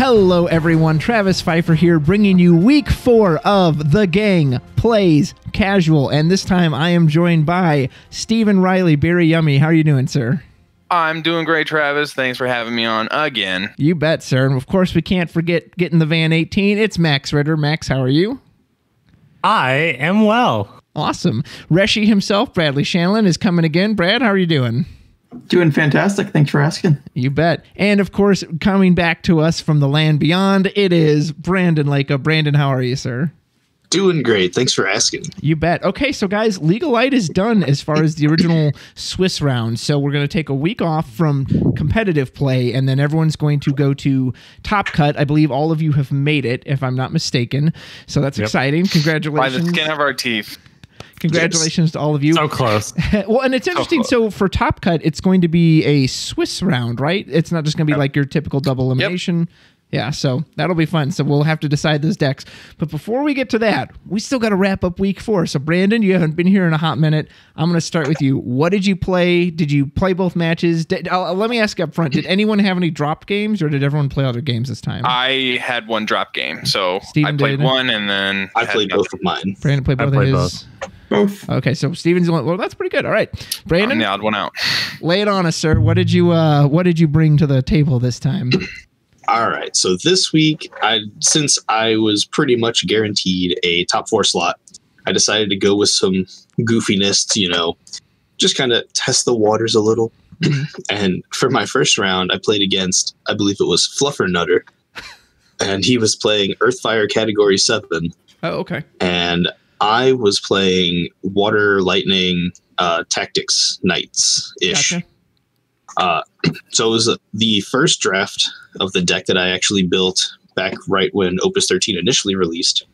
Hello everyone, Travis Pfeiffer here, bringing you week 4 of The Gang Plays Casual, and this time I am joined by Stephen Riley, Berry Yummy. How are you doing, sir? I'm doing great, Travis. Thanks for having me on again. You bet, sir. And of course, we can't forget getting the Van 18. It's Max Ritter. Max, how are you? I am well. Awesome. Reshi himself, Bradley Shanlin, is coming again. Brad, how are you doing? Doing fantastic. Thanks for asking. You bet. And of course, coming back to us from the land beyond, it is Brandon Laka. Brandon, how are you, sir? Doing great. Thanks for asking. You bet. Okay, so guys, Legal Light is done as far as the original Swiss round. So we're going to take a week off from competitive play, and then everyone's going to go to Top Cut. I believe all of you have made it, if I'm not mistaken. So that's exciting. Congratulations. By the skin of our teeth. Congratulations to all of you. So close. Well, and it's interesting. So for Top Cut, it's going to be a Swiss round, right? It's not just going to be like your typical double elimination. Yep. Yeah, so that'll be fun. So we'll have to decide those decks. But before we get to that, we still got to wrap up week 4. So Brandon, you haven't been here in a hot minute. I'm going to start with you. What did you play? Did you play both matches? Let me ask up front. Did anyone have any drop games, or did everyone play other games this time? I had one drop game. So Steven I played did. one, and then I played both of mine. Brandon played both of his. Both. Okay, so Steven's the one. Well, that's pretty good. All right, Brandon, I'm the odd one out. lay it on us, sir. What did you bring to the table this time? All right. So this week, since I was pretty much guaranteed a top 4 slot, I decided to go with some goofiness to, just kind of test the waters a little. And for my first round, I played against, I believe it was Fluffernutter, and he was playing Earthfire Category 7. Oh, okay. And I was playing Water Lightning Tactics Knights-ish. Gotcha. So it was the first draft of the deck that I actually built back right when Opus 13 initially released,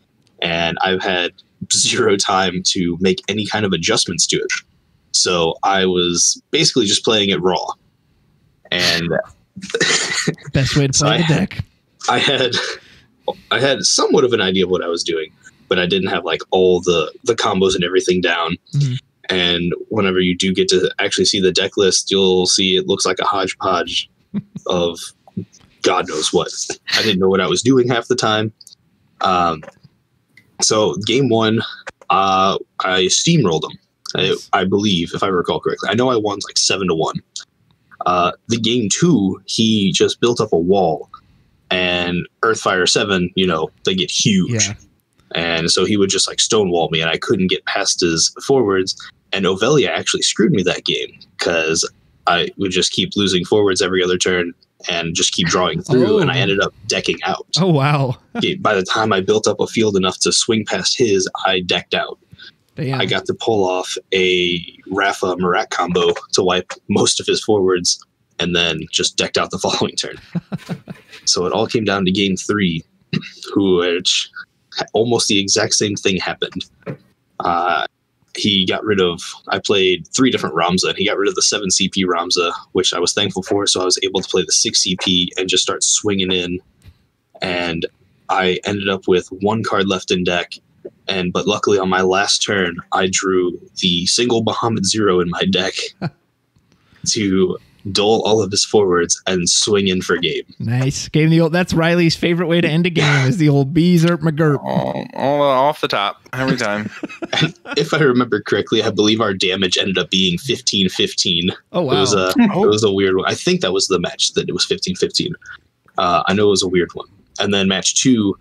and I've had 0 time to make any kind of adjustments to it. So I was basically just playing it raw. And best way to play the deck. I had somewhat of an idea of what I was doing, but I didn't have like all the combos and everything down. Mm-hmm. And whenever you do get to actually see the deck list, you'll see it looks like a hodgepodge of God knows what. I didn't know what I was doing half the time. So game 1, I steamrolled him. I believe, if I recall correctly. I know I won like 7-1. The game 2, he just built up a wall, and Earthfire 7, they get huge. Yeah. And so he would just like stonewall me, and I couldn't get past his forwards. And Ovelia actually screwed me that game because I would just keep losing forwards every other turn and just keep drawing through, and I ended up decking out. Oh, wow. By the time I built up a field enough to swing past his, I decked out. Damn. I got to pull off a Rafa Marat combo to wipe most of his forwards, and then just decked out the following turn. So it all came down to game 3, which almost the exact same thing happened. He got rid of, I played 3 different Ramza, and he got rid of the 7 CP Ramza, which I was thankful for, so I was able to play the 6 CP and just start swinging in. And I ended up with 1 card left in deck, but luckily on my last turn, I drew the single Bahamut 0 in my deck to dole all of his forwards and swing in for game. Nice. That's Riley's favorite way to end a game is the old Beezerp McGurp. All off the top every time. If I remember correctly, I believe our damage ended up being 15-15. Oh, wow. It was a weird one. I think that was the match that it was 15-15. I know it was a weird one. And then match 2,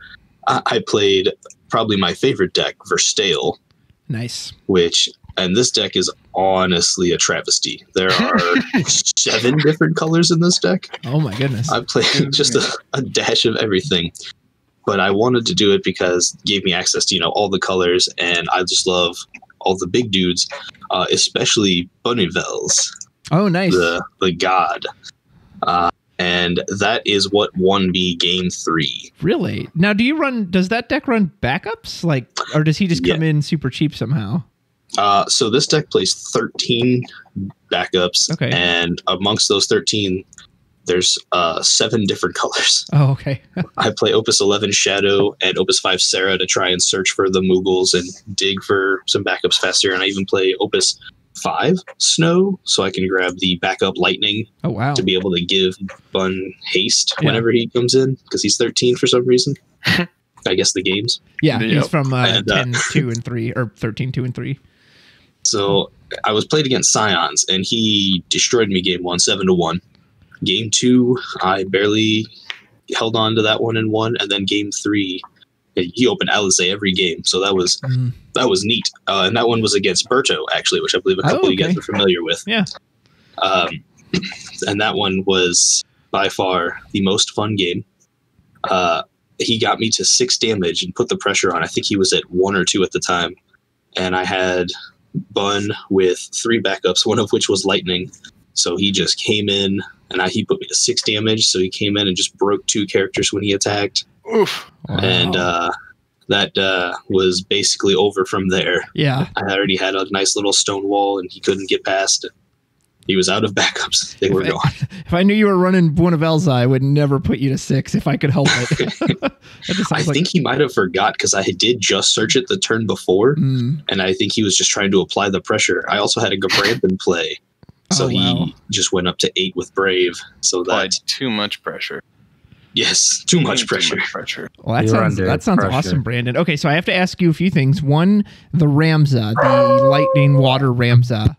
I played probably my favorite deck, Verstale. Nice. And this deck is honestly a travesty. There are 7 different colors in this deck. Oh my goodness. I played just a dash of everything. But I wanted to do it because it gave me access to, all the colors, and I just love all the big dudes, especially Bonivels. Oh, nice. The god. And that is what won me game 3. Really? Now, does that deck run backups? Or does he just come in super cheap somehow? So this deck plays 13 backups, okay. And amongst those 13, there's 7 different colors. Oh, okay. I play Opus 11 Shadow and Opus 5 Sarah to try and search for the Mughals and dig for some backups faster, and I even play Opus 5 snow, so I can grab the backup lightning. Oh wow! To be able to give Bun haste whenever he comes in, because he's 13 for some reason. I guess the games. Yeah, he's from 10, 2, and 3, or 13, 2, and 3. So I was played against Scions, and he destroyed me game 1, 7-1. Game 2, I barely held on to that one and won, and then game 3, he opened Alizé every game, so that was neat. And that one was against Berto, actually, which I believe a couple of you guys are familiar with. Yeah. And that one was by far the most fun game. He got me to 6 damage and put the pressure on. I think he was at 1 or 2 at the time. And I had Bun with 3 backups, one of which was lightning. So he just came in, and he put me to 6 damage. So he came in and just broke 2 characters when he attacked. Oof. Wow. And that was basically over from there. Yeah. I already had a nice little stone wall, and he couldn't get past. He was out of backups. They were gone. If I knew you were running Buena Velza, I would never put you to 6 if I could help it. I think he might have forgot, because I did just search it the turn before, and I think he was just trying to apply the pressure. I also had a Gabranthan play, so he just went up to 8 with Brave. So that's too much pressure. Yes, too much pressure. Well, that sounds awesome, Brandon. Okay, so I have to ask you a few things. One, the Ramza, the Lightning Water Ramza.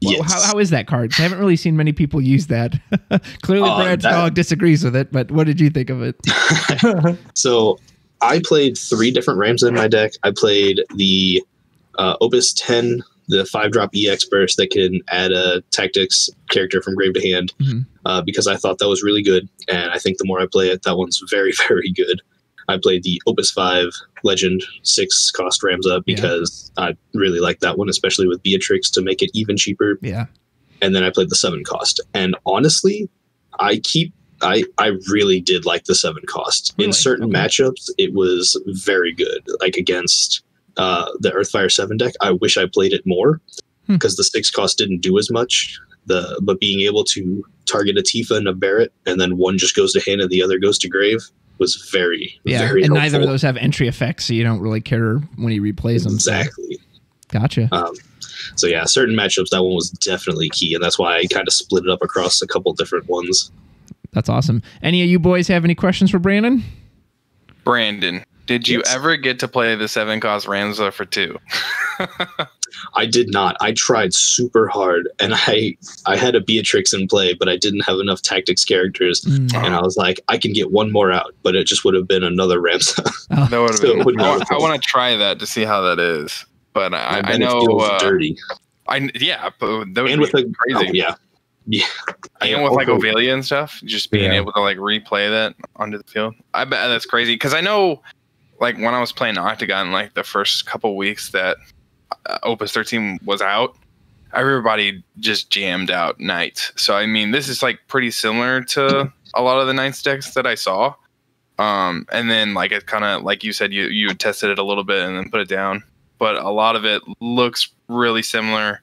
Yes. How is that card? I haven't really seen many people use that. Clearly, Brad's dog disagrees with it, but what did you think of it? So I played 3 different Ramza in my deck. I played the Opus 10, the 5-drop EX burst that can add a tactics character from grave to hand, because I thought that was really good. And I think the more I play it, that one's very, very good. I played the Opus 5 Legend 6 cost Ramza because I really like that one, especially with Beatrix to make it even cheaper. Yeah. And then I played the 7 cost. And honestly, I really did like the 7 cost. Really? In certain matchups, it was very good. Like against the Earthfire 7 deck, I wish I played it more, because the 6 cost didn't do as much. But being able to target a Tifa and a Barret, and then one just goes to hand and the other goes to grave, was very, very and helpful. Neither of those have entry effects, so you don't really care when he replays them. Exactly. So. Gotcha. So yeah, certain matchups, that one was definitely key, and that's why I kind of split it up across a couple different ones. That's awesome. Any of you boys have any questions for Brandon? Brandon, did you ever get to play the 7 cost Ramza for 2? I did not. I tried super hard, and I had a Beatrix in play, but I didn't have enough tactics characters, and I was like, I can get one more out, but it just would have been another Ramza. That would have been. I want to try that to see how that is, but I know it feels dirty. But that would And be with crazy. Yeah. And with like Ovalia and stuff, just being able to like replay that onto the field. I bet that's crazy, because I know, like when I was playing Octagon, like the first couple weeks that Opus 13 was out, everybody just jammed out Knights. So I mean, this is like pretty similar to a lot of the Knights decks that I saw. And then like it kind of, like you said, you tested it a little bit and then put it down, but a lot of it looks really similar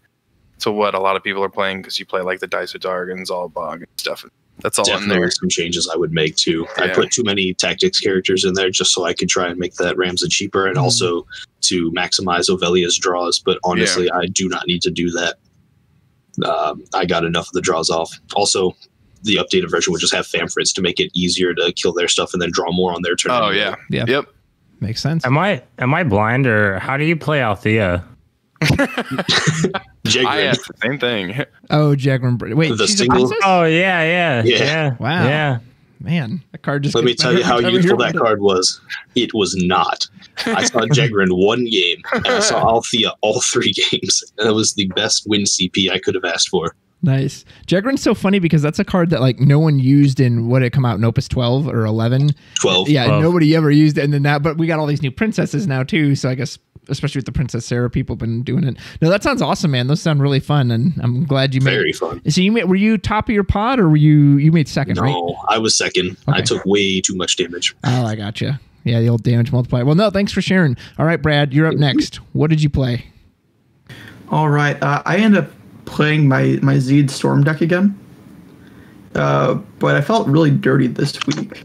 to what a lot of people are playing, because you play like the Dice with Dargon, Zalbog and stuff. That's all Definitely in there. Some changes I would make too. Yeah. I put too many tactics characters in there just so I could try and make that Ramza cheaper, and also to maximize Ovelia's draws. But honestly, I do not need to do that. I got enough of the draws off. Also, the updated version would just have Famfrits to make it easier to kill their stuff and then draw more on their turn. Oh yeah. Yep. Makes sense. Am I blind, or how do you play Althea? I asked the same thing. Oh, Jagrin. Wait, The she's single- a princess? Oh yeah. Wow. Yeah. Man, that card just. Let me tell you how useful that card was. It was not. I saw Jagrin one game, and I saw Althea all 3 games. And that was the best win CP I could have asked for. Nice. Jagrin's so funny because that's a card that like no one used in what it come out in Opus 12 or 11. 12. Yeah, 12. Nobody ever used it, and then but we got all these new princesses now too. So I guess especially with the Princess Sarah, people have been doing it. No, that sounds awesome, man. Those sound really fun, and I'm glad you made. Very fun. So were you top of your pod, or were you made second? No, right? I was second. Okay. I took way too much damage. Oh, I gotcha. Yeah, the old damage multiplier. Well, no, thanks for sharing. All right, Brad, you're up next. What did you play? All right. I ended up playing my Zed Storm deck again. But I felt really dirty this week.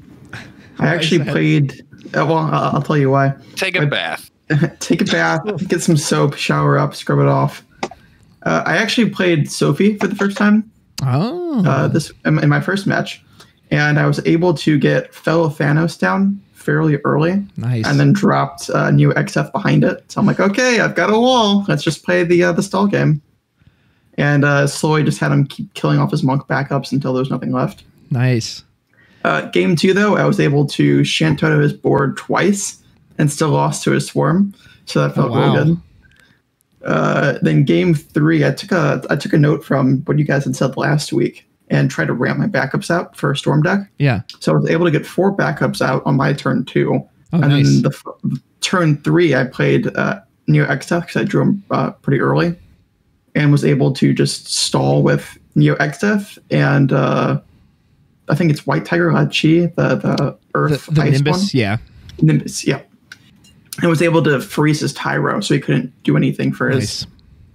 I actually played... I'll tell you why. Take a bath. Take a bath, get some soap, shower up, scrub it off. I actually played Sophie for the first time. This in my first match, and I was able to get fellow Thanos down fairly early. Nice. And then dropped Neo XF behind it. So I'm like, okay, I've got a wall. Let's just play the stall game. And slowly just had him keep killing off his monk backups until there was nothing left. Nice. Game 2, though, I was able to Shantoto his board twice and still lost to his swarm. So that felt really good. Then game 3, I took a note from what you guys had said last week and tried to ramp my backups out for a storm deck. Yeah. So I was able to get 4 backups out on my turn 2. Oh, and nice. then turn 3, I played Neo XF because I drew him pretty early and was able to just stall with Neo XF and I think it's White Tiger Chi, the Earth the Ice Nimbus, one. yeah. Nimbus, yeah. And was able to freeze his Tyro, so he couldn't do anything for his,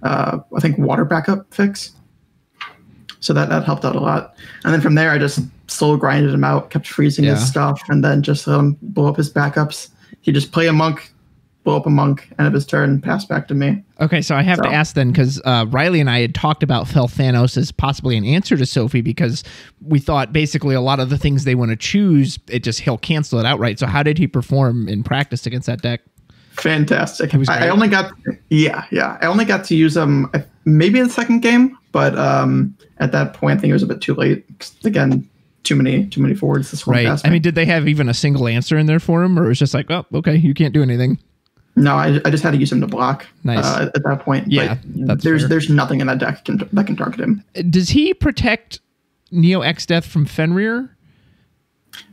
I think, water backup fix. So that helped out a lot. And then from there, I just slow grinded him out, kept freezing his stuff, and then just let him blow up his backups. He'd just play a monk, blow up a monk, end of his turn, pass back to me. Okay, so I have to ask then, because Riley and I had talked about Fel Thanos as possibly an answer to Sophie, because we thought basically a lot of the things they want to choose, he'll cancel it outright. So how did he perform in practice against that deck? Fantastic. I only got to use him maybe in the second game, but at that point I think it was a bit too late. Again, too many forwards to swarm past me. I mean, did they have even a single answer in there for him, or it was just like, oh, okay, you can't do anything? No, I just had to use him to block. Nice. At that point. Yeah, but there's nothing in that deck that can target him. Does he protect Neo X Death from Fenrir?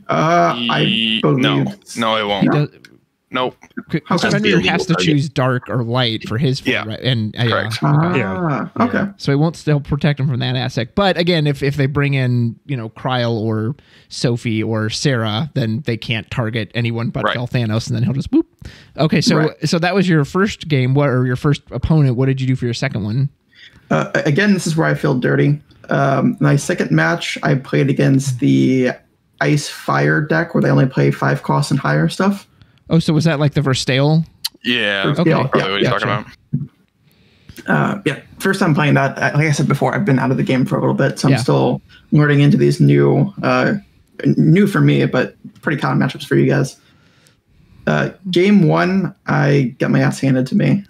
I believe no, it won't. Nope. Fenrir has to choose dark or light for his form, right? And okay. So it won't still protect him from that aspect. But again, if they bring in Kryl or Sophie or Sarah, then they can't target anyone but Fel Thanos, and then he'll just whoop. Okay, so that was your first game. Or your first opponent? What did you do for your second one? Again, this is where I feel dirty. My second match, I played against the Ice Fire deck, where they only play 5 costs and higher stuff. Oh, so was that like the Verstale? Yeah. Okay. Probably what you're talking about. First time playing that. Like I said before, I've been out of the game for a little bit, so I'm still learning into these new for me, but pretty common matchups for you guys. Game 1, I got my ass handed to me.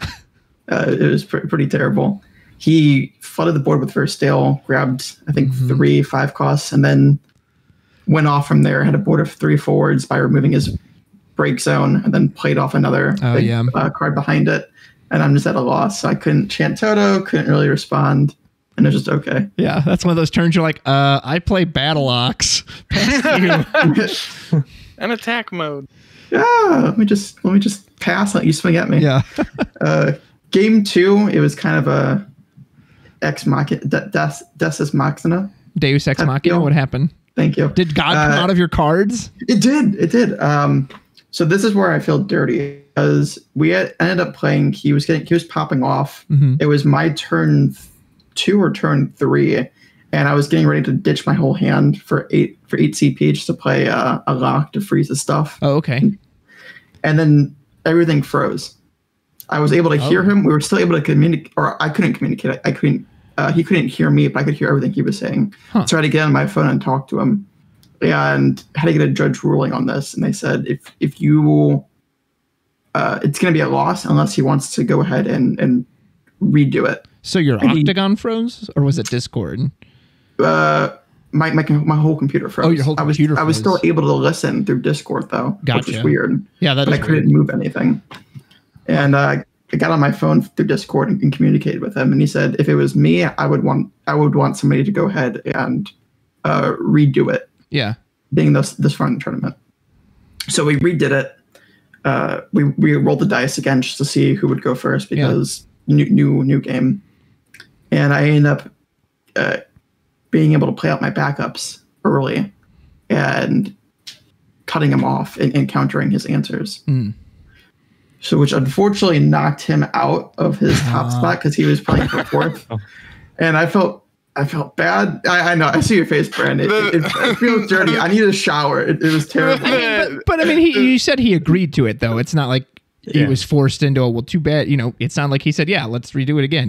It was pretty terrible. He flooded the board with Verstale, grabbed, I think, 3 5 costs, and then went off from there, had a board of 3 forwards by removing his break zone, and then played off another card behind it, and I'm just at a loss. So I couldn't chant Toto, couldn't really respond, and it was just okay. Yeah, that's one of those turns you're like, I play Battle Ox. An attack mode. Yeah, let me just pass. Let you swing at me. Yeah. Game 2, it was kind of a Deus Ex Machina. Deus Ex Machina. What happened? Thank you. Did God come out of your cards? It did. So this is where I feel dirty, because we ended up playing. He was popping off. It was my turn 2 or turn 3, and I was getting ready to ditch my whole hand for 8 CP just to play a lock to freeze his stuff. Oh, okay. And then everything froze. I was able to hear him. We were still able to communicate, or I couldn't communicate. I couldn't. He couldn't hear me, but I could hear everything he was saying. So I had to get on my phone and talk to him, and had to get a judge ruling on this. And they said, if you, it's going to be a loss unless he wants to go ahead and redo it. So your Octagon froze, or was it Discord? My whole computer froze. Oh, your whole computer froze. I was still able to listen through Discord though, which was weird. Yeah, but I couldn't move anything. And I got on my phone through Discord and communicated with him, and he said if it was me, I would want somebody to go ahead and redo it. Yeah, being this far in the tournament. So we redid it. We rolled the dice again just to see who would go first, because new game. And I ended up being able to play out my backups early and cutting him off and countering his answers. So, which unfortunately knocked him out of his top spot because he was playing for 4th. And I felt bad. I know. I see your face, Brand. It feels dirty. I need a shower. It was terrible. But I mean, you said he agreed to it, though. It's not like he was forced into it. Well, too bad. It's not like he said, yeah, let's redo it again,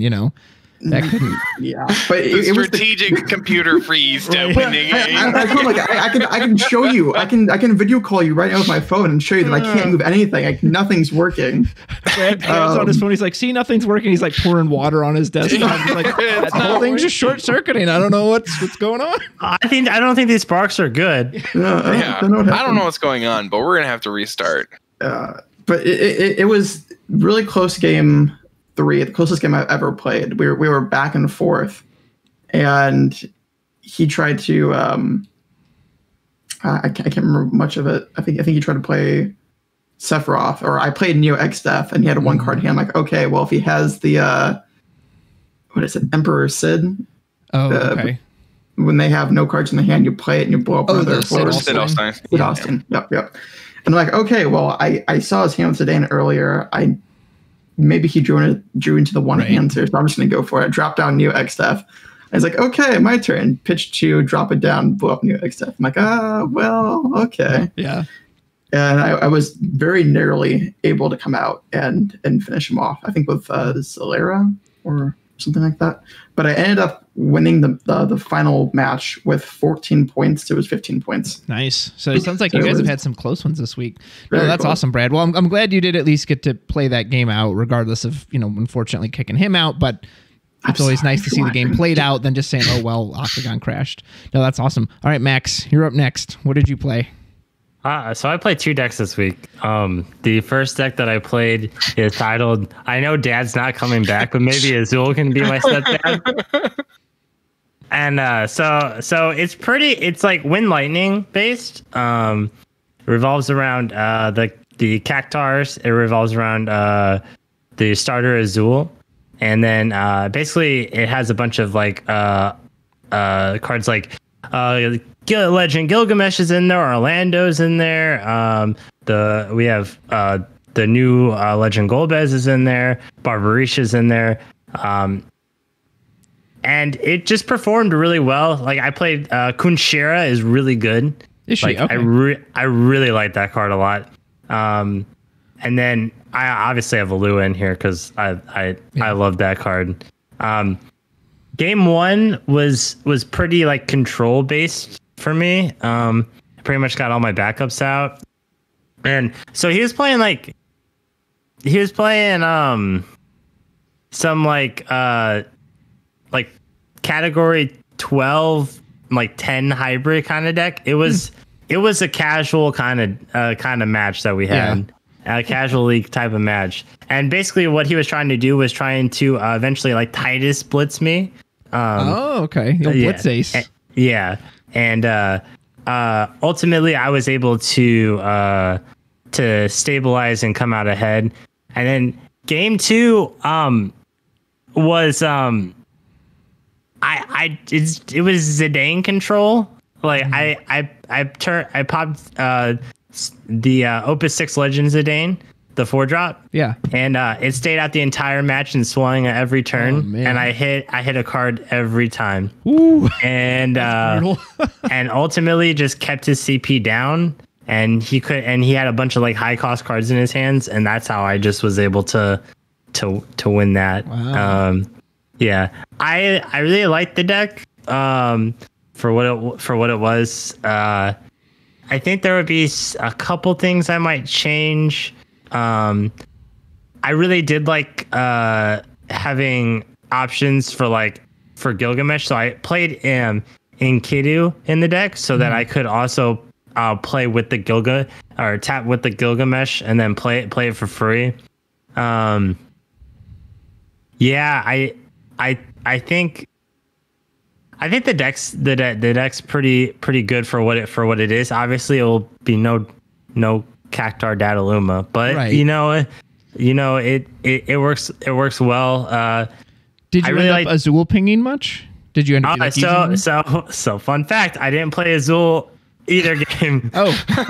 That couldn't. Yeah, but The strategic computer freeze depending. I told him, like, I can show you. I can video call you right now with my phone and show you that I can't move anything. Like nothing's working. Brad's on his phone. He's like, see, nothing's working. He's like pouring water on his desktop. He's like, that whole thing's just short circuiting. I don't know what's going on. I don't think these sparks are good. I don't know what's going on, but we're gonna have to restart. But it was really close game 3, the closest game I've ever played. We were back and forth, and he tried to I can't remember much of it. I think he tried to play Sephiroth, or I played Neo X-Death, and he had a 1-card hand. I'm like, okay, well, if he has the what is it, Emperor Sid? Oh, okay. When they have no cards in the hand, you play it and you blow up one of their floors. Sid Austin. Yep. And I'm like, okay, well, I saw his hand with Zidane earlier. Maybe he drew into the one hand here, so I'm just gonna go for it. Drop down Neo X-Death. I was like, okay, my turn. Pitch 2, drop it down, blow up Neo X-Death. I'm like, well, okay. Yeah. And I was very narrowly able to come out and finish him off. I think with Zalera or something like that. But I ended up winning the final match with 14 points. It was 15 points. Nice. So it sounds like you guys have had some close ones this week. No, that's awesome, Brad. Well, I'm glad you did at least get to play that game out, regardless of, unfortunately kicking him out. But it's always nice to see the game played out than just saying, oh, well, Octagon crashed. No, that's awesome. All right, Max, you're up next. What did you play? So I played 2 decks this week. The first deck that I played is titled, I know Dad's not coming back, but maybe Azul can be my stepdad. And so it's like Wind Lightning based. It revolves around the Cactars. It revolves around the starter Azul. And then basically it has a bunch of like cards like Legend Gilgamesh is in there, Orlando's in there. We have the new Legend Golbez is in there, Barbarisha's in there. And it just performed really well. Like I played Kunshira is really good. Is she? Like, okay. I really like that card a lot. And then I obviously have a Lua in here because I love that card. Game 1 was pretty like control based for me. I pretty much got all my backups out, and so he was playing some like category 12 like 10 hybrid kind of deck. It was a casual kind of match that we had. A casual league type of match, and basically what he was trying to do was trying to eventually like Titus blitz me. Okay. Blitz ace. And ultimately I was able to stabilize and come out ahead. And then game 2 was it was Zidane control. Like I popped the Opus 6 Legends Zidane, the 4-drop. Yeah. And it stayed out the entire match and swung at every turn. And I hit a card every time. Ooh. And and ultimately just kept his CP down, and he had a bunch of like high cost cards in his hands, and that's how I just was able to win that. Wow. I really liked the deck for what it was. I think there would be a couple things I might change. I really did like having options for Gilgamesh. So I played Enkidu in the deck so that I could also play with the tap with the Gilgamesh and then play it for free. I think the deck's pretty good for what it is. Obviously, it will be no Cactar Dataluma, but right. It works well. Did you end up Azul pinging much? Did you end up so fun fact, I didn't play Azul either game. Oh, all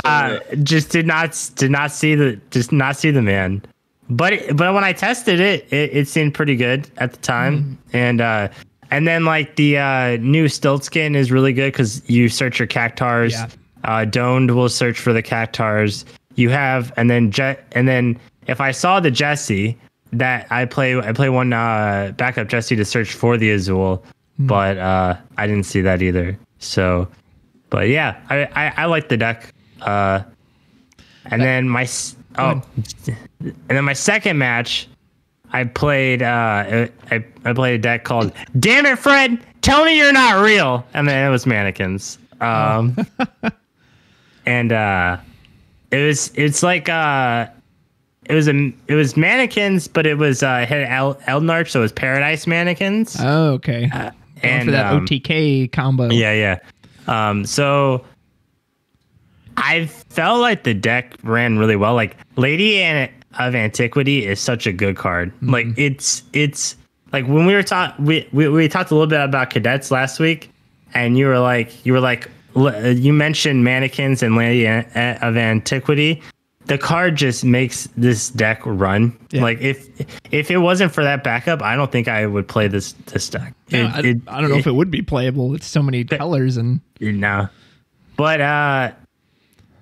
right. Just did not see the man. But when I tested it seemed pretty good at the time. And then like the new Stilt skin is really good because you search your Cactars. Yeah. Doned will search for the Cactars. You have and then if I saw the Jesse, that I play one backup Jesse to search for the Azul, but I didn't see that either. So, but yeah, I like the deck. And then my second match, I played I played a deck called "Damn It, Fred, Tell Me You're Not Real," and then it was mannequins. And it was mannequins, but it was had Eldnarch, so it was Paradise Mannequins. Oh, okay. And for that OTK combo. Yeah. So I felt like the deck ran really well. Like Lady of Antiquity is such a good card. Mm-hmm. Like it's like when we talked a little bit about cadets last week, and you mentioned mannequins and Lady of Antiquity. The card just makes this deck run. Yeah. Like if it wasn't for that backup, I don't think I would play this deck. No, I don't know if it would be playable. It's so many colors and but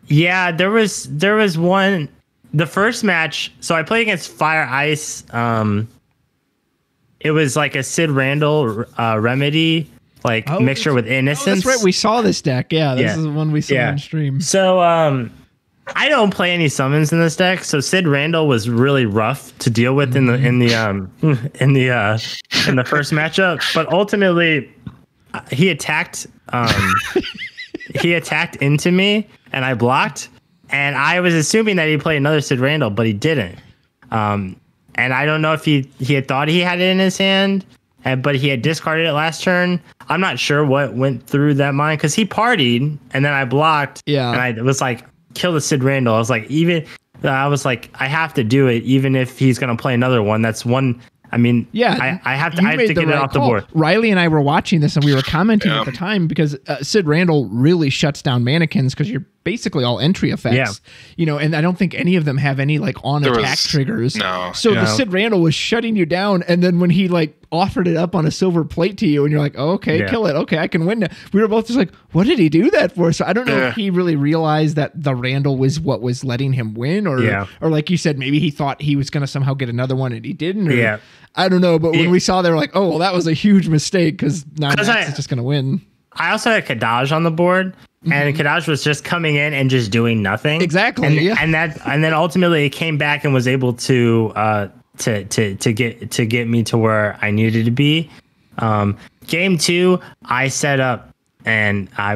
yeah, there was one. The first match, so I played against Fire Ice. It was like a Sid Randall remedy, like mixture with Innocence. That's right. We saw this deck. Yeah, this is the one we saw on stream. So I don't play any summons in this deck, so Sid Randall was really rough to deal with in the first matchup. But ultimately, he attacked into me, and I blocked. And I was assuming that he'd play another Sid Randall, but he didn't. And I don't know if he had thought he had it in his hand, but he had discarded it last turn. I'm not sure what went through that mind, because he partied, and then I blocked. Yeah, and I was like, kill the Sid Randall. I was like, I have to do it, even if he's gonna play another one. That's one. I mean, yeah, I have to get it off the board. Riley and I were watching this, and we were commenting at the time, because Sid Randall really shuts down mannequins, because you're basically all entry effects, and I don't think any of them have any like on attack triggers. No. So the Sid Randall was shutting you down, and then when he like offered it up on a silver plate to you, and you're like, oh, okay, kill it. Okay, I can win now. We were both just like, what did he do that for? So I don't know if he really realized that the Randall was what was letting him win, or like you said, maybe he thought he was going to somehow get another one and he didn't. Or, I don't know. But when we saw, they were like, oh, well, that was a huge mistake, because now Max is just going to win. I also had Kadaj on the board. And Kadaj was just coming in and just doing nothing. Exactly. And then ultimately it came back and was able to get me to where I needed to be. Game 2, I set up, and I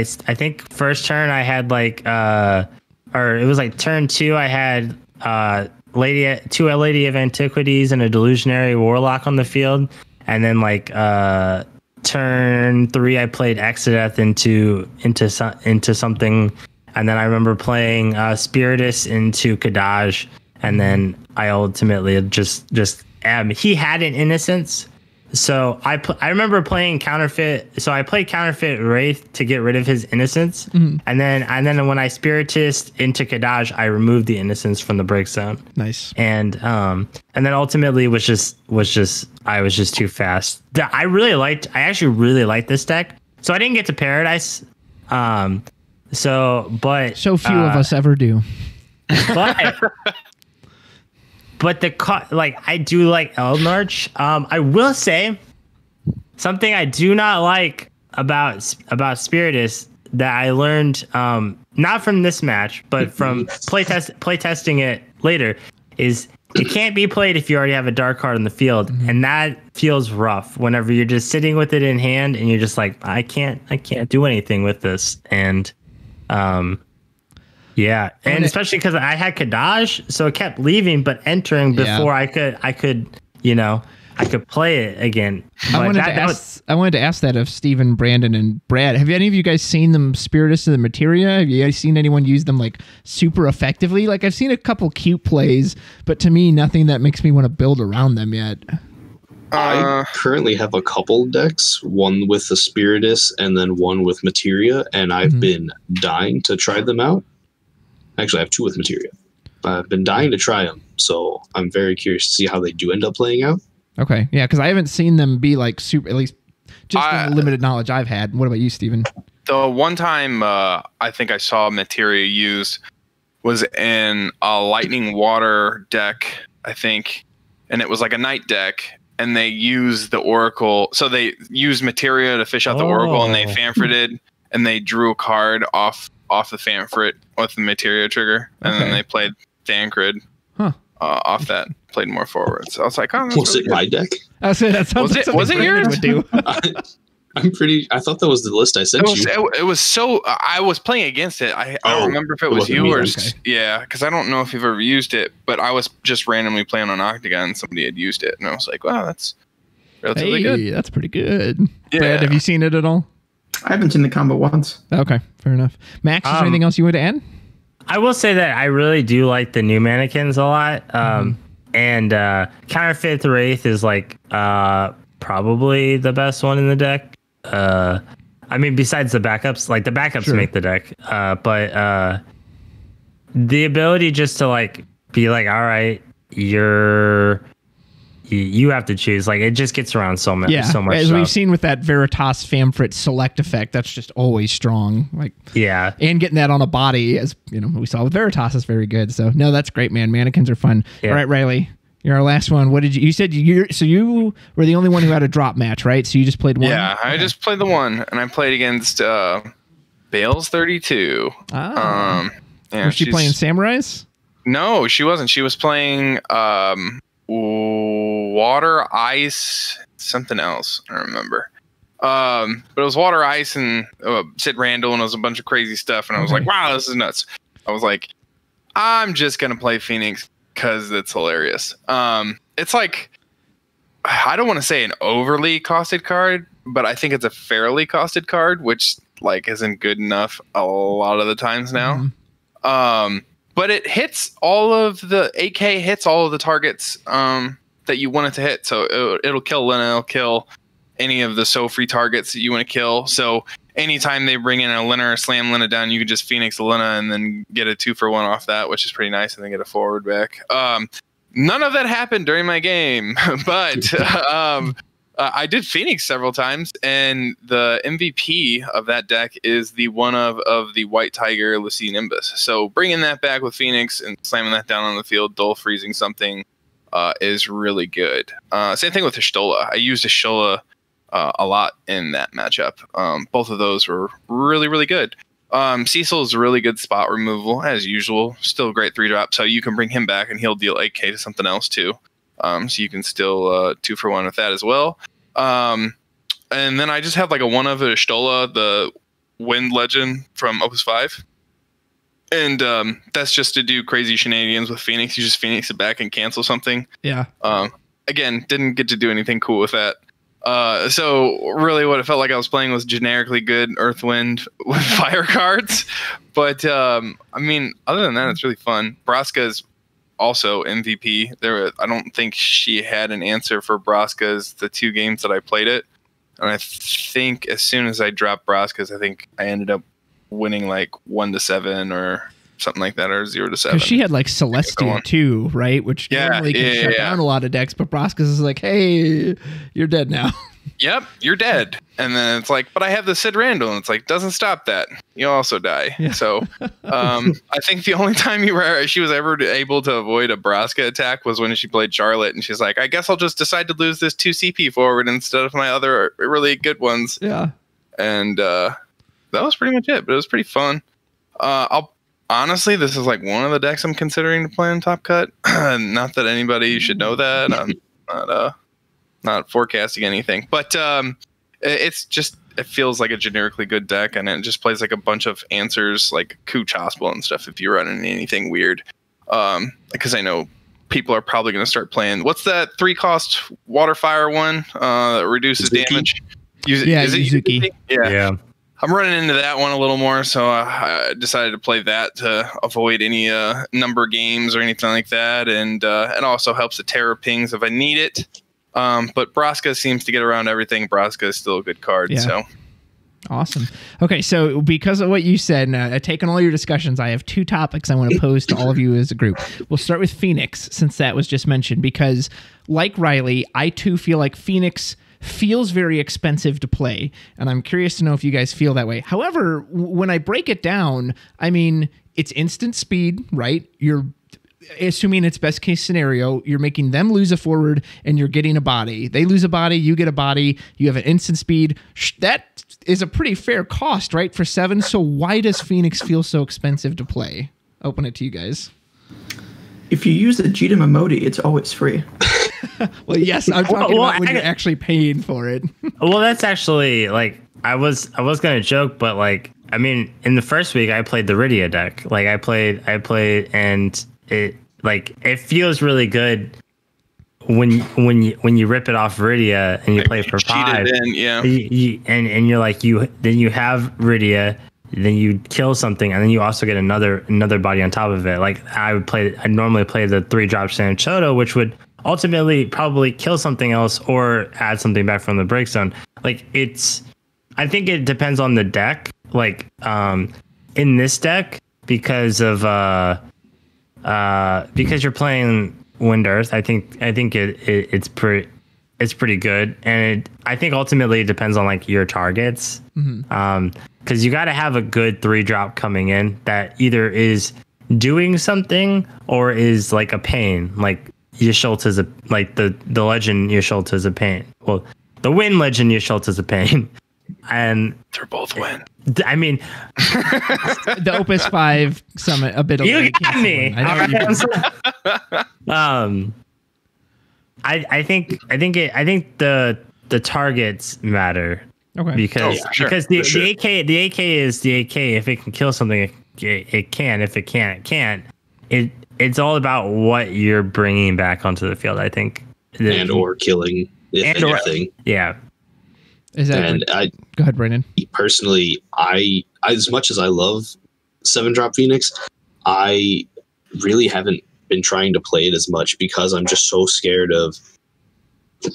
think first turn I had like or it was like turn 2 I had two Lady of Antiquities and a Delusionary Warlock on the field, and then like turn 3 I played Exodeth into something, and then I remember playing Spiritus into Kadaj, and then I ultimately just he had an Innocence, so I remember playing Counterfeit. So I played Counterfeit Wraith to get rid of his Innocence, and then when I Spiritist into Kadaj, I removed the Innocence from the break zone. Nice. And then ultimately was just I was just too fast. I actually really liked this deck. So I didn't get to Paradise. So few of us ever do. But I do like Eldnarch. I will say something I do not like about Spiritus that I learned not from this match, but from playtesting it later, is it can't be played if you already have a dark card in the field, and that feels rough whenever you're just sitting with it in hand and you're just like, I can't do anything with this. And yeah, and especially because I had Kadaj, so it kept leaving but entering before I could play it again. I wanted to ask that of Stephen, Brandon, and Brad. Have any of you guys seen them Spiritus of the Materia? Have you guys seen anyone use them like super effectively? Like, I've seen a couple cute plays, but to me, nothing that makes me want to build around them yet. I currently have a couple decks, one with the Spiritus and then one with Materia, and I've been dying to try them out. Actually, I have 2 with Materia. I've been dying to try them, so I'm very curious to see how they do end up playing out. Okay, yeah, because I haven't seen them be like super, at least just from the limited knowledge I've had. What about you, Stephen? The one time I think I saw Materia used was in a Lightning Water deck, I think, and it was like a night deck, and they used the Oracle. So they used Materia to fish out the Oracle, and they Famfreted, and they drew a card off the Famfret with the Materia trigger, and then they played Thancred off that. Played more forward. So I was like, oh, that's Was really it my deck? I was that sounds like Was it yours? would do. I thought that was the list I sent you. It was so. I was playing against it. I don't remember if it was you or yeah, because I don't know if you've ever used it. But I was just randomly playing on Octagon, and somebody had used it, and I was like, wow, that's relatively good. That's pretty good. Yeah. Brad, have you seen it at all? I haven't seen the combo once. Okay, fair enough. Max, is there anything else you would add? I will say that I really do like the new mannequins a lot. And Counterfeit Wraith is like probably the best one in the deck. I mean, besides the backups, like the backups make the deck. But the ability just to like be like, all right, you have to choose. Like it just gets around so much. So much as stuff. we've seen with that Veritas Famfret select effect, that's just always strong. Like and getting that on a body, as you know, we saw with Veritas is very good. So no, that's great, man. Mannequins are fun. All right, Riley, you're our last one. What did you said you were the only one who had a drop match, right? So you just played one. Yeah, I just played the one, and I played against Bales 32. Was she playing Samurais? No, she wasn't. She was playing water, ice, something else. I don't remember. But it was water, ice, and Sid Randall, and it was a bunch of crazy stuff. And I was like, wow, this is nuts. I was like, I'm just going to play Phoenix because it's hilarious. It's like, I don't want to say an overly costed card, but I think it's a fairly costed card, which like isn't good enough a lot of the times now. But it hits all of the AK hits all of the targets that you want it to hit. So it'll kill Lina, it'll kill any of the free targets that you want to kill. So anytime they bring in a Lina or slam Lina down, you can just Phoenix the Lina and then get a 2-for-1 off that, which is pretty nice, and then get a forward back. None of that happened during my game, but I did Phoenix several times, and the MVP of that deck is the one of the White Tiger Lassie Nimbus. So bringing that back with Phoenix and slamming that down on the field, dull freezing something is really good. Same thing with Y'shtola. I used Y'shtola a lot in that matchup. Both of those were really, really good. Cecil is a really good spot removal, as usual. Still a great 3-drop, so you can bring him back and he'll deal 8k to something else too. So you can still 2-for-1 with that as well. And then I just have like a one of Y'shtola, the Wind Legend from Opus 5. And that's just to do crazy shenanigans with Phoenix. You just Phoenix it back and cancel something. Yeah. Again, didn't get to do anything cool with that. So really what it felt like I was playing was generically good Earth Wind with fire cards. But I mean, other than that, it's really fun. Braska's also MVP. I don't think she had an answer for Braska's the 2 games that I played it. And I think as soon as I dropped Braska's, I think I ended up winning like 1-7 or something like that, or 0-7. Because she had like Celestia too, right? Which normally can shut down a lot of decks, but Braska's is like, hey, you're dead now. Yep, you're dead. And then it's like, but I have the Sid Randall, and it's like, doesn't stop that. You also die. Yeah. So I think the only time she was ever able to avoid a Braska attack was when she played Charlotte, and she's like, I guess I'll just decide to lose this 2 CP forward instead of my other really good ones. Yeah. And that was pretty much it, but it was pretty fun. Honestly, this is like one of the decks I'm considering to play in Top Cut. Not that anybody should know that. I'm not forecasting anything, but it's just, it feels like a generically good deck, and it just plays like a bunch of answers like Cooch Hospital and stuff if you're running anything weird. Because I know people are probably going to start playing, what's that 3-cost water fire one that reduces damage? Yuzuki. Yeah. I'm running into that one a little more, so I decided to play that to avoid any number games or anything like that, and it also helps the terror pings if I need it. But Braska seems to get around everything. Braska is still a good card. So awesome. Okay, so because of what you said, taking all your discussions, I have 2 topics I want to pose to all of you as a group. We'll start with Phoenix, since that was just mentioned, because like Riley, I too feel like Phoenix feels very expensive to play, and I'm curious to know if you guys feel that way. However, when I break it down, I mean, it's instant speed, right? assuming it's best case scenario, you're making them lose a forward and you're getting a body. They lose a body, you get a body, you have an instant speed. That is a pretty fair cost, right, for 7. So why does Phoenix feel so expensive to play? Open it to you guys. If you use the GTM emote, it's always free. Well, yes, I'm talking about when you're actually paying for it. Well, that's actually like I was gonna joke, but like I mean, in the first week I played the Rydia deck. Like I played, and it feels really good when you rip it off Rydia and you play for 5. And you're like then you have Rydia. Then you kill something, and then you also get another body on top of it. Like I normally play the 3-drop Sanchoto, which would ultimately probably kill something else or add something back from the break zone. Like I think it depends on the deck. Like in this deck, because you're playing Wind Earth, I think it's pretty good, and I think ultimately it depends on like your targets. Because you got to have a good 3-drop coming in that either is doing something or is like a pain. Like Yashult is like the legend Yashult is a pain. Well, the Wind legend Yashult is a pain, and they're both Wind. I mean, the Opus 5 summit a bit. You got me. I think the targets matter. Okay. Because the AK is the AK. If it can kill something, it can. If it can't, it can't. It's all about what you're bringing back onto the field, I think. And or killing, if anything. Yeah. Exactly. And go ahead, Brandon. Personally, I as much as I love 7-drop Phoenix, I really haven't been trying to play it as much because I'm just so scared of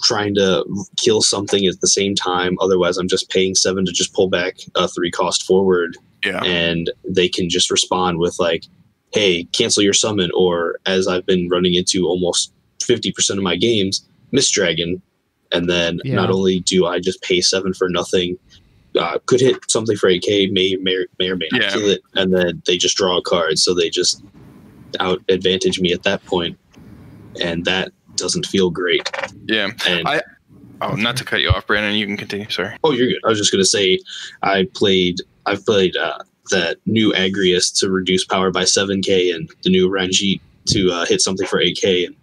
trying to kill something at the same time. Otherwise, I'm just paying 7 to just pull back a 3-cost forward. Yeah. And they can just respond with like, hey, cancel your summon. Or as I've been running into almost 50% of my games, Mist Dragon. And then not only do I just pay 7 for nothing, could hit something for AK, may or may not kill it. And then they just draw a card. So they just out advantage me at that point. And that doesn't feel great. Yeah. And not to cut you off, Brandon, you can continue. Sorry. Oh, you're good. I was just going to say I've played that new Agrius to reduce power by 7k and the new Ranjit to hit something for 8k, and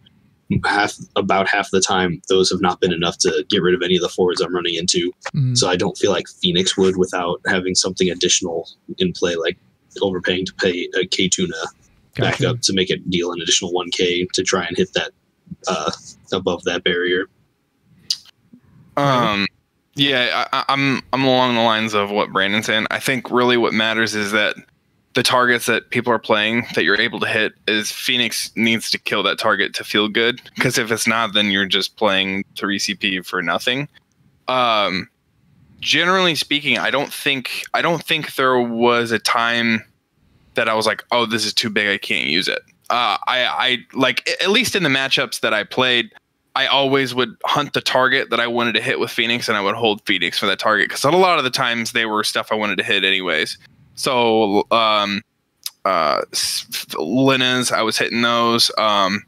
about half the time those have not been enough to get rid of any of the forwards I'm running into. So I don't feel like Phoenix would without having something additional in play, like overpaying to pay a K Tuna back up to make it deal an additional 1k to try and hit that above that barrier. Yeah, I'm along the lines of what Brandon's saying. I think really what matters is that the targets that people are playing that you're able to hit is Phoenix needs to kill that target to feel good. Because if it's not, then you're just playing 3 CP for nothing. Generally speaking, I don't think there was a time that I was like, oh, this is too big, I can't use it. I like, at least in the matchups that I played, I always would hunt the target that I wanted to hit with Phoenix, and I would hold Phoenix for that target, because a lot of the times they were stuff I wanted to hit anyways. So Linna's, I was hitting those. I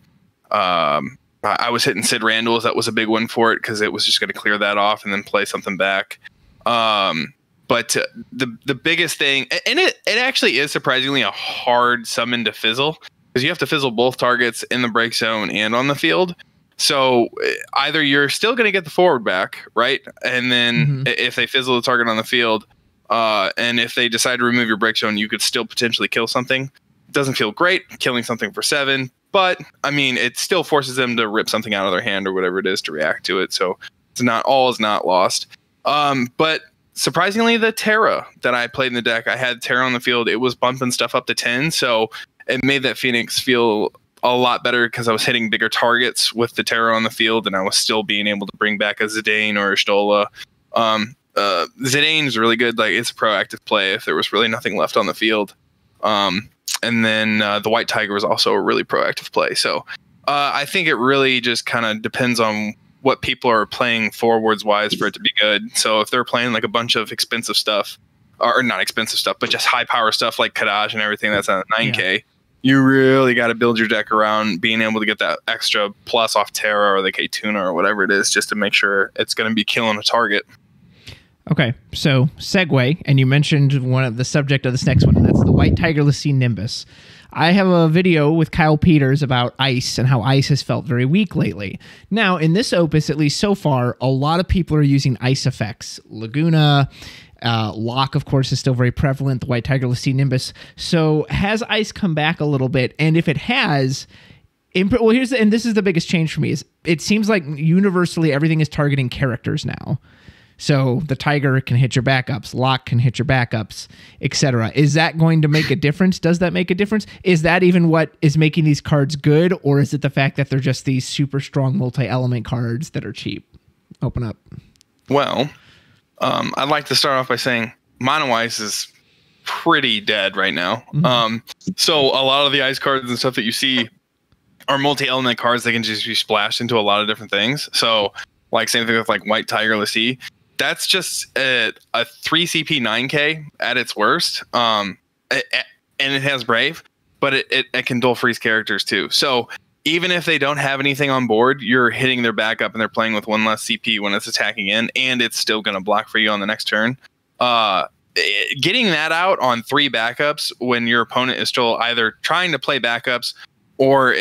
was hitting Sid Randall's. That was a big one for it, because it was just going to clear that off and then play something back. But the biggest thing, and it actually is surprisingly a hard summon to fizzle, because you have to fizzle both targets in the break zone and on the field. So either you're still going to get the forward back, right? And then if they fizzle the target on the field, and if they decide to remove your break zone, you could still potentially kill something. It doesn't feel great killing something for 7, but I mean, it still forces them to rip something out of their hand or whatever it is to react to it. So it's not all is not lost. But surprisingly, the Terra that I played in the deck, I had Terra on the field. It was bumping stuff up to 10, so it made that Phoenix feel a lot better, because I was hitting bigger targets with the Terra on the field, and I was still being able to bring back a Zidane or a Stola. Zidane is really good. Like, it's a proactive play if there was really nothing left on the field. And then the White Tiger was also a really proactive play. So I think it really just kind of depends on what people are playing forwards wise for it to be good. So if they're playing like a bunch of expensive stuff, or not expensive stuff, but just high power stuff like Kadaj and everything that's on 9k, you really got to build your deck around being able to get that extra plus off Terra or the K-Tuna or whatever it is, just to make sure it's going to be killing a target. Okay, so segue, and you mentioned one of the subject of this next one, and that's the White Tigerless Sea Nimbus. I have a video with Kyle Peters about ice and how ice has felt very weak lately. Now, in this opus, at least so far, a lot of people are using ice effects. Laguna, Lock, of course, is still very prevalent, the White Tigerless Sea Nimbus. So has ice come back a little bit? And if it has... well, and this is the biggest change for me, is it seems like universally everything is targeting characters now. So the Tiger can hit your backups, Lock can hit your backups, etc. Is that going to make a difference? Does that make a difference? Is that even what is making these cards good, or is it the fact that they're just these super strong multi-element cards that are cheap? Open up. Well, I'd like to start off by saying Mono Ice is pretty dead right now. So a lot of the ice cards and stuff that you see are multi-element cards that can just be splashed into a lot of different things. So like same thing with like White Tigerless Sea. That's just a 3 CP 9K at its worst. And it has Brave, but it can dual freeze characters too. So even if they don't have anything on board, you're hitting their backup and they're playing with 1 less CP when it's attacking in, and it's still going to block for you on the next turn. Getting that out on 3 backups when your opponent is still either trying to play backups or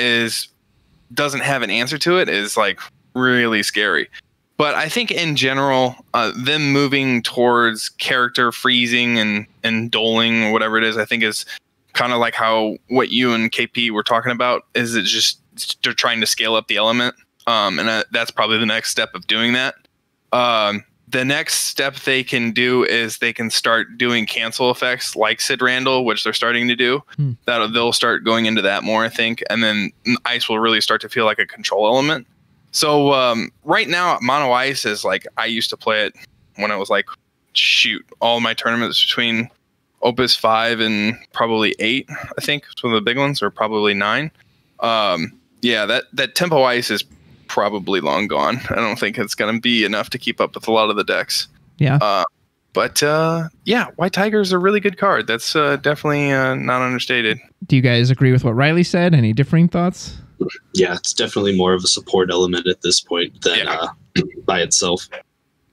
doesn't have an answer to it is like really scary. But I think in general, them moving towards character freezing and doling or whatever it is, I think is kind of like what you and KP were talking about. Is it just they're trying to scale up the element, and that's probably the next step of doing that. The next step they can do is they can start doing cancel effects like Sid Randall, which they're starting to do. They'll start going into that more, I think, and then ice will really start to feel like a control element. So right now, Mono Ice is like, I used to play it when I was like, all my tournaments between Opus 5 and probably 8, I think, some of the big ones, or probably 9. Yeah, that Tempo Ice is probably long gone. I don't think it's going to be enough to keep up with a lot of the decks. Yeah. But yeah, White Tiger is a really good card. That's definitely not understated. Do you guys agree with what Riley said? Any differing thoughts? Yeah, it's definitely more of a support element at this point than by itself.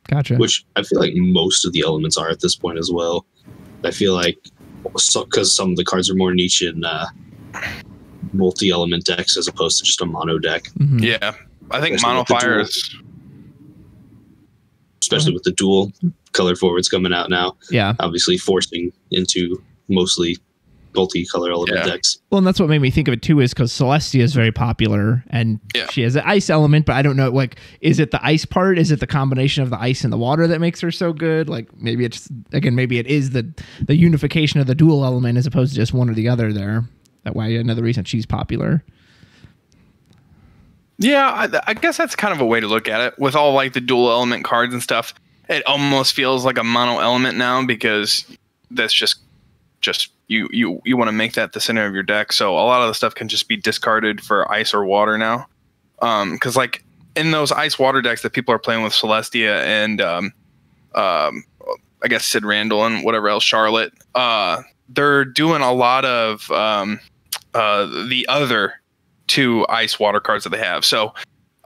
Gotcha. Which I feel like most of the elements are at this point as well. I feel like because some of the cards are more niche in multi-element decks as opposed to just a mono deck. Yeah, I think Mono Fire is... Especially with the dual color forwards coming out now. Yeah. Obviously forcing into mostly multi-color element decks. Well, and that's what made me think of it too, is because Celestia is very popular and she has an ice element, but I don't know, like, is it the ice part? Is it the combination of the ice and the water that makes her so good? Like, maybe it's, again, maybe it is the unification of the dual element as opposed to just one or the other there. That way, another reason she's popular. Yeah, I guess that's kind of a way to look at it. With all like the dual element cards and stuff, it almost feels like a mono element now, because that's just you want to make that the center of your deck. So a lot of the stuff can just be discarded for ice or water now. Because like in those ice water decks that people are playing with Celestia and I guess Sid Randall and whatever else, Charlotte, they're doing a lot of the other 2 ice water cards that they have. So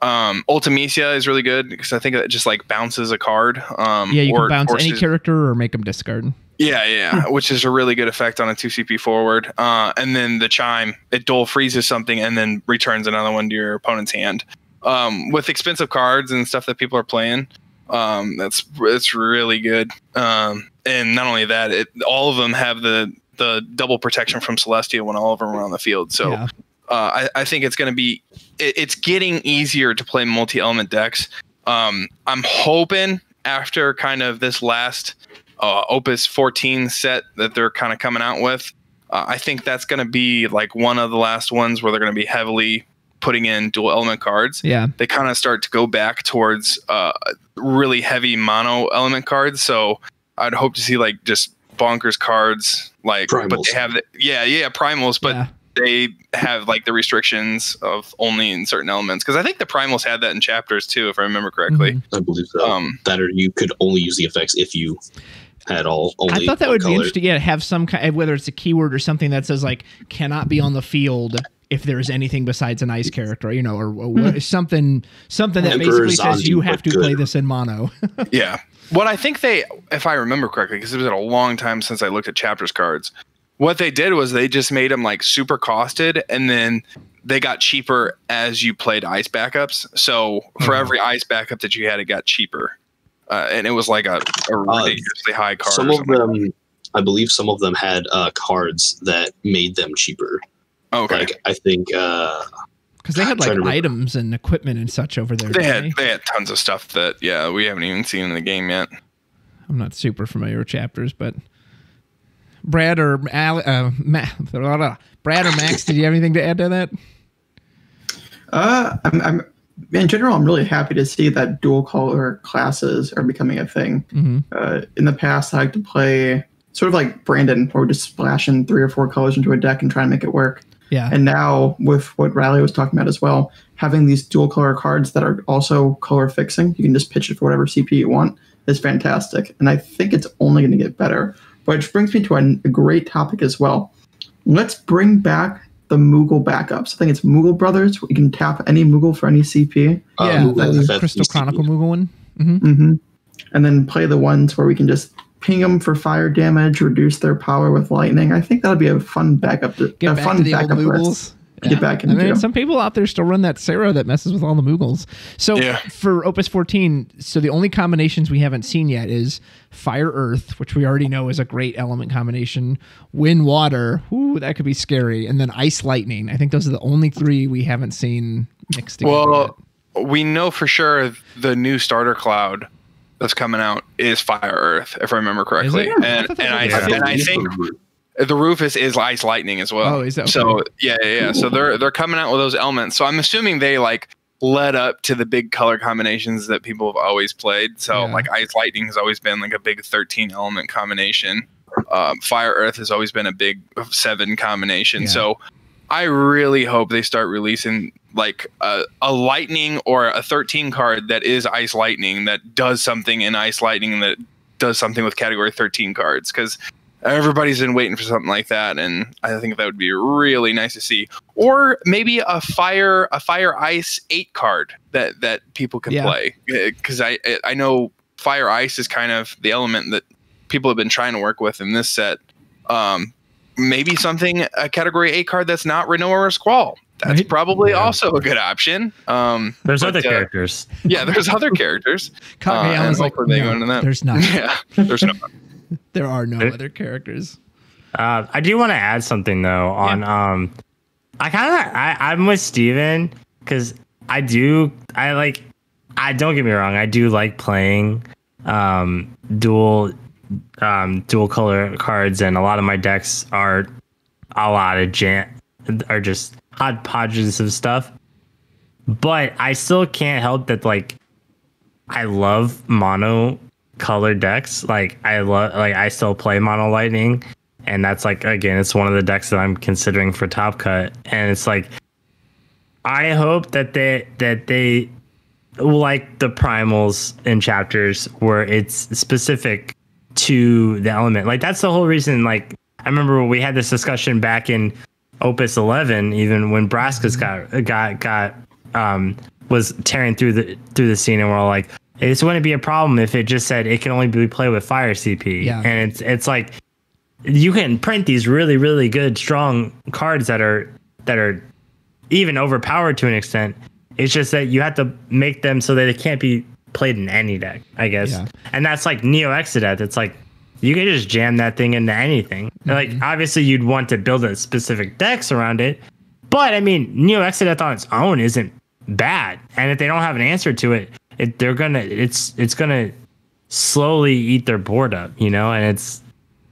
Ultimecia is really good because I think it just like bounces a card. You can bounce any character or make them discard. Yeah, which is a really good effect on a 2CP forward. And then the Chime, it dual freezes something and then returns another one to your opponent's hand. With expensive cards and stuff that people are playing, it's really good. And not only that, all of them have the double protection from Celestia when all of them are on the field. So I think it's going to be, it's getting easier to play multi-element decks. I'm hoping after kind of this last Opus 14 set that they're kind of coming out with, I think that's going to be like one of the last ones where they're going to be heavily putting in dual element cards. Yeah. They kind of start to go back towards really heavy mono element cards. So I'd hope to see like just bonkers cards, like primals. But they have primals, but they have like the restrictions of only in certain elements. Because I think the primals had that in chapters too, if I remember correctly. I believe so. That or you could only use the effects if you had all only. I thought that would color. be interesting. Yeah, have some kind, whether it's a keyword or something that says like cannot be on the field if there's anything besides an ice character, you know, or something that basically says you have to play this in mono. Yeah. What I think if I remember correctly, because it was a long time since I looked at chapters cards, what they did was they just made them like super costed, and then they got cheaper as you played ice backups. So for every ice backup that you had, it got cheaper. And it was like a ridiculously high card. Some of them, I believe some of them had cards that made them cheaper. Okay. Like, I think... Because they had like items and equipment and such over there. They had tons of stuff that, we haven't even seen in the game yet. I'm not super familiar with chapters, but... Brad or Max, did you have anything to add to that? I'm in general, I'm really happy to see that dual color classes are becoming a thing. Mm-hmm. In the past, I like to play sort of like Brandon, where we just splash in 3 or 4 colors into a deck and try and make it work. Yeah. And now with what Riley was talking about as well, having these dual color cards that are also color fixing, you can just pitch it for whatever CP you want, is fantastic. And I think it's only going to get better. Which brings me to a great topic as well. Let's bring back the Moogle backups. I think it's Moogle Brothers. You can tap any Moogle for any CP. The Crystal Chronicle Moogle one. Mm-hmm. Mm-hmm. And then play the ones where we can just ping them for fire damage, reduce their power with lightning. I think that'll be a fun backup. Get back to the old Moogles. Get back into. I mean, some people out there still run that Sarah that messes with all the Moogles. So for Opus 14, so the only combinations we haven't seen yet is Fire Earth, which we already know is a great element combination. Wind Water, that could be scary, and then Ice Lightning. I think those are the only 3 we haven't seen mixed together. Well, we know for sure the new starter cloud that's coming out is Fire Earth, if I remember correctly, and I think. The roof is Ice Lightning as well. Oh, is that okay? So yeah. So they're coming out with those elements. So I'm assuming they like led up to the big color combinations that people have always played. So like Ice Lightning has always been like a big 13 element combination. Fire Earth has always been a big 7 combination. Yeah. So I really hope they start releasing like a Lightning or a 13 card that is Ice Lightning that does something in Ice Lightning that does something with category 13 cards, because everybody's been waiting for something like that, and I think that would be really nice to see. Or maybe a fire ice 8 card that people can play, because I know fire ice is kind of the element that people have been trying to work with in this set. Maybe a category 8 card that's not Renoa or Squall. That's probably also a good option. There's other characters. Yeah, there's other characters. Kagaya's like, no, there's not. Yeah, there's not. There are no other characters. I do want to add something though on I'm with Steven, because don't get me wrong, I do like playing dual color cards, and a lot of my decks are a lot of just hodgepodges of stuff. But I still can't help that I love mono colored decks. I still play Mono Lightning, and that's again, it's one of the decks that I'm considering for Top Cut. And it's I hope that they like the primals in chapters where it's specific to the element. That's the whole reason. I remember when we had this discussion back in Opus 11, even when Braskus was tearing through the scene, and we're all like, it's going to be a problem if it just said it can only be played with fire CP. Yeah. And it's you can print these really, really good, strong cards that are even overpowered to an extent. It's just that you have to make them so that it can't be played in any deck, I guess. Yeah. And that's like Neo Exodus. It's you can just jam that thing into anything. Mm-hmm. Obviously you'd want to build a specific decks around it, but I mean, Neo Exodus on its own isn't bad. And if they don't have an answer to it, it's gonna slowly eat their board up, and it's,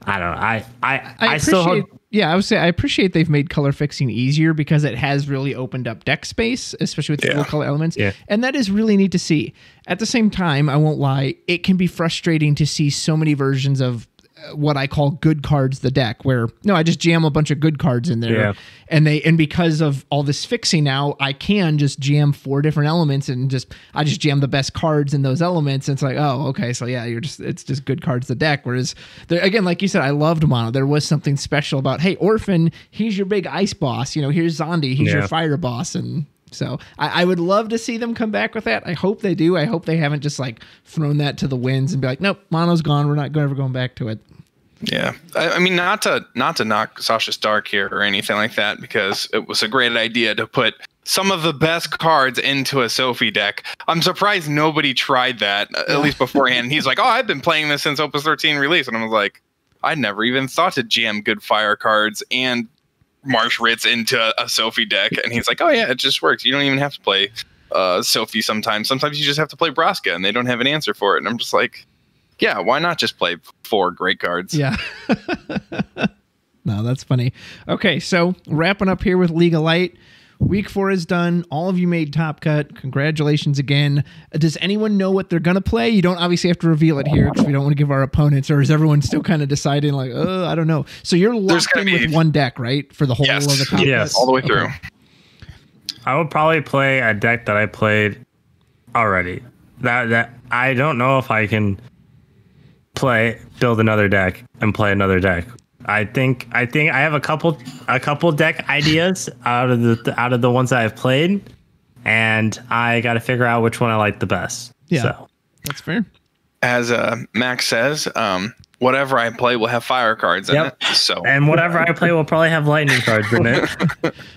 I don't know. I still hope. Yeah, I would say I appreciate they've made color fixing easier, because it has really opened up deck space, especially with the dual color elements. Yeah. And that is really neat to see. At the same time, I won't lie, it can be frustrating to see so many versions of what I call good cards the deck, where I just jam a bunch of good cards in there, and because of all this fixing now, I can just jam 4 different elements and I just jam the best cards in those elements. And it's like, oh, okay, so yeah, it's just good cards the deck. Whereas again, like you said, I loved mono. There was something special about, hey, Orphan, he's your big ice boss. Here's Zondi, he's your fire boss, and so I would love to see them come back with that. I hope they do. I hope they haven't just like thrown that to the winds and be like, nope, mono's gone. We're not ever going back to it. Yeah, I mean, not to knock Sasha Stark here or anything like that, because it was a great idea to put some of the best cards into a Sophie deck. I'm surprised nobody tried that, at least beforehand. He's like, oh, I've been playing this since Opus 13 release. And I was like, I never even thought to jam good fire cards and Marsh Ritz into a Sophie deck. And he's like, oh yeah, it just works. You don't even have to play Sophie sometimes. Sometimes you just have to play Braska and they don't have an answer for it. And I'm just like, yeah, why not just play 4 great cards? Yeah. No, that's funny. Okay, so wrapping up here with League of Light. Week 4 is done. All of you made Top Cut. Congratulations again. Does anyone know what they're going to play? You don't obviously have to reveal it here because we don't want to give our opponents, or is everyone still kind of deciding like, I don't know. So you're locked in with one deck, right? For the whole of the Top Cut? All the way through. I would probably play a deck that I played already. That I don't know if I can build another deck and play another deck. I think I have a couple deck ideas out of the ones that I've played, and I got to figure out which one I like the best. Yeah, so that's fair. As Max says, whatever I play will have fire cards in it. So, and whatever I play will probably have lightning cards in it.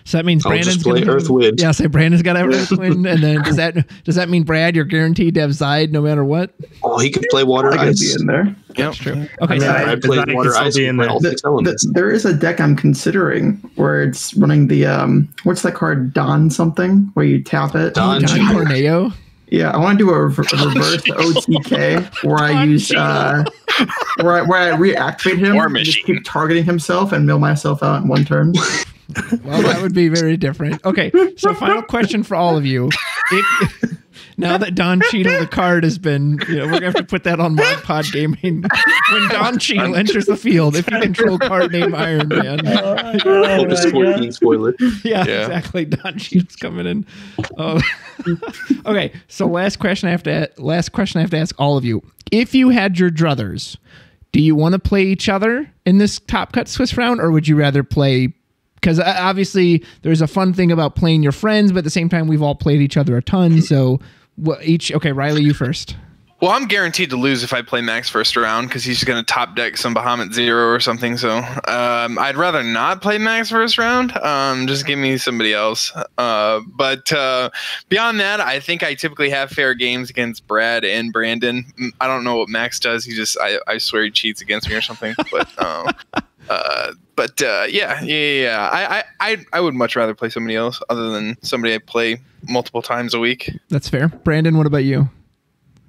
So that means Brandon's just play Earthwind. Yeah, say Brandon's got to have Earthwind, and then does that mean Brad, you're guaranteed to have Zide no matter what? Oh, he could play Water Ice in there. That's true. Okay, I played Water Ice in there. There is a deck I'm considering where it's running the what's that card? Don something, where you tap it. Don Corneo. Yeah, I want to do a reverse OTK where I use where I reactivate him and just keep targeting himself and mill myself out in one turn. Well, that would be very different. Okay, so final question for all of you. Now that Don Cheadle, the card has been, we're going to have to put that on Mod Pod Gaming. When Don Cheadle enters the field, if you control card name Iron Man. Spoiler. Yeah, exactly. Don Cheadle's coming in. Okay, so last question I have to ask all of you. If you had your druthers, do you want to play each other in this Top Cut Swiss round, or would you rather play? Because obviously there's a fun thing about playing your friends, but at the same time we've all played each other a ton. So okay, Riley, you first. Well, I'm guaranteed to lose if I play Max first round because he's going to top deck some Bahamut 0 or something. So I'd rather not play Max first round. Just give me somebody else. But beyond that, I think I typically have fair games against Brad and Brandon. I don't know what Max does. He just, I swear he cheats against me or something. But yeah. I would much rather play somebody else other than somebody I play multiple times a week. That's fair. Brandon, what about you?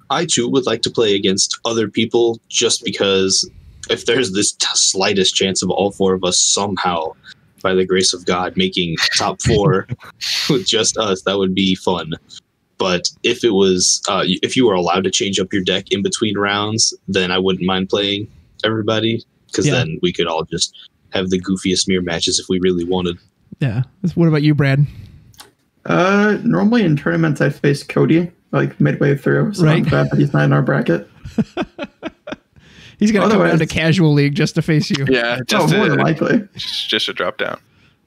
I too would like to play against other people just because if there's this slightest chance of all 4 of us somehow, by the grace of God, making top 4 with just us, that would be fun. But if it was, if you were allowed to change up your deck in between rounds, then I wouldn't mind playing everybody because then we could all just have the goofiest mirror matches if we really wanted. Yeah. What about you, Brad? Normally in tournaments I face Cody like midway through, so I'm glad that he's not in our bracket. He's gonna come down to casual league just to face you. Yeah, more than likely. Just a drop down.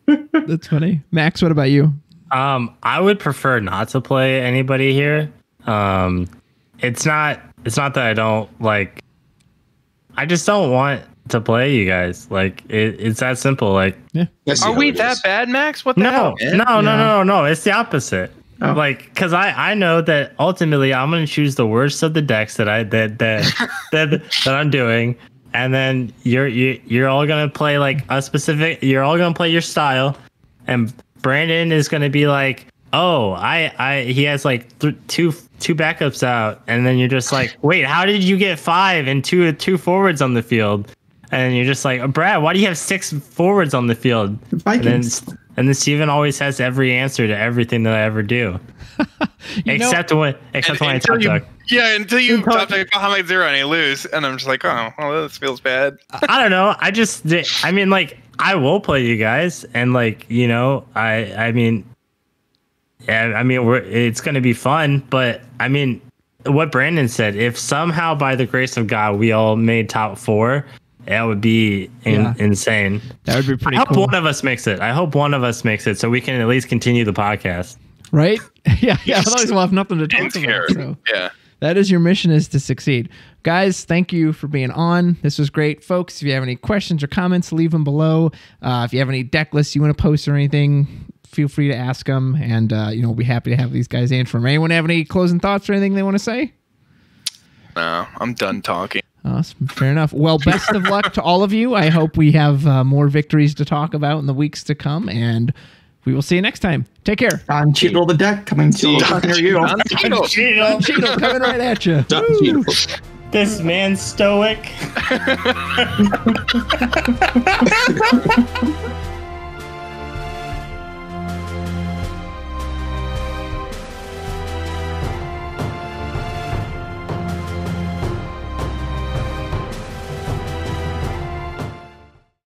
That's funny. Max, what about you? I would prefer not to play anybody here. It's not that I don't like. I just don't want to play you guys. Like it's that simple. Like, are we that bad, Max? What the hell? No. It's the opposite. Oh. Like, because I know that ultimately I'm gonna choose the worst of the decks that I'm doing, and then you're all gonna play like a specific. You're all gonna play your style, and Brandon is gonna be like, oh, he has like two backups out, and then you're just like, wait, how did you get 5 and two forwards on the field? And you're just like, Brad, why do you have 6 forwards on the field? Vikings. And then Steven always has every answer to everything that I ever do. Except when I top deck. Yeah, until you top deck Bahamut 0 and you lose. And I'm just like, oh, well, this feels bad. I don't know. I mean, like, I will play you guys. And, like, you know, I mean, it's going to be fun. But, I mean, what Brandon said, if somehow by the grace of God we all made top 4, that would be insane. That would be pretty cool. I hope one of us makes it so we can at least continue the podcast. Right? Yeah. Otherwise we'll have nothing to talk about. So. Yeah. That is your mission, is to succeed. Guys, thank you for being on. This was great. Folks, if you have any questions or comments, leave them below. If you have any deck lists you want to post or anything, feel free to ask them. And, we'll be happy to have these guys answer them. Anyone have any closing thoughts or anything they want to say? No, I'm done talking. Awesome. Fair enough. Well, best of luck to all of you. I hope we have more victories to talk about in the weeks to come, and we will see you next time. Take care. Don Cheadle the deck coming to near you. Don Cheadle coming right at you. This man's stoic.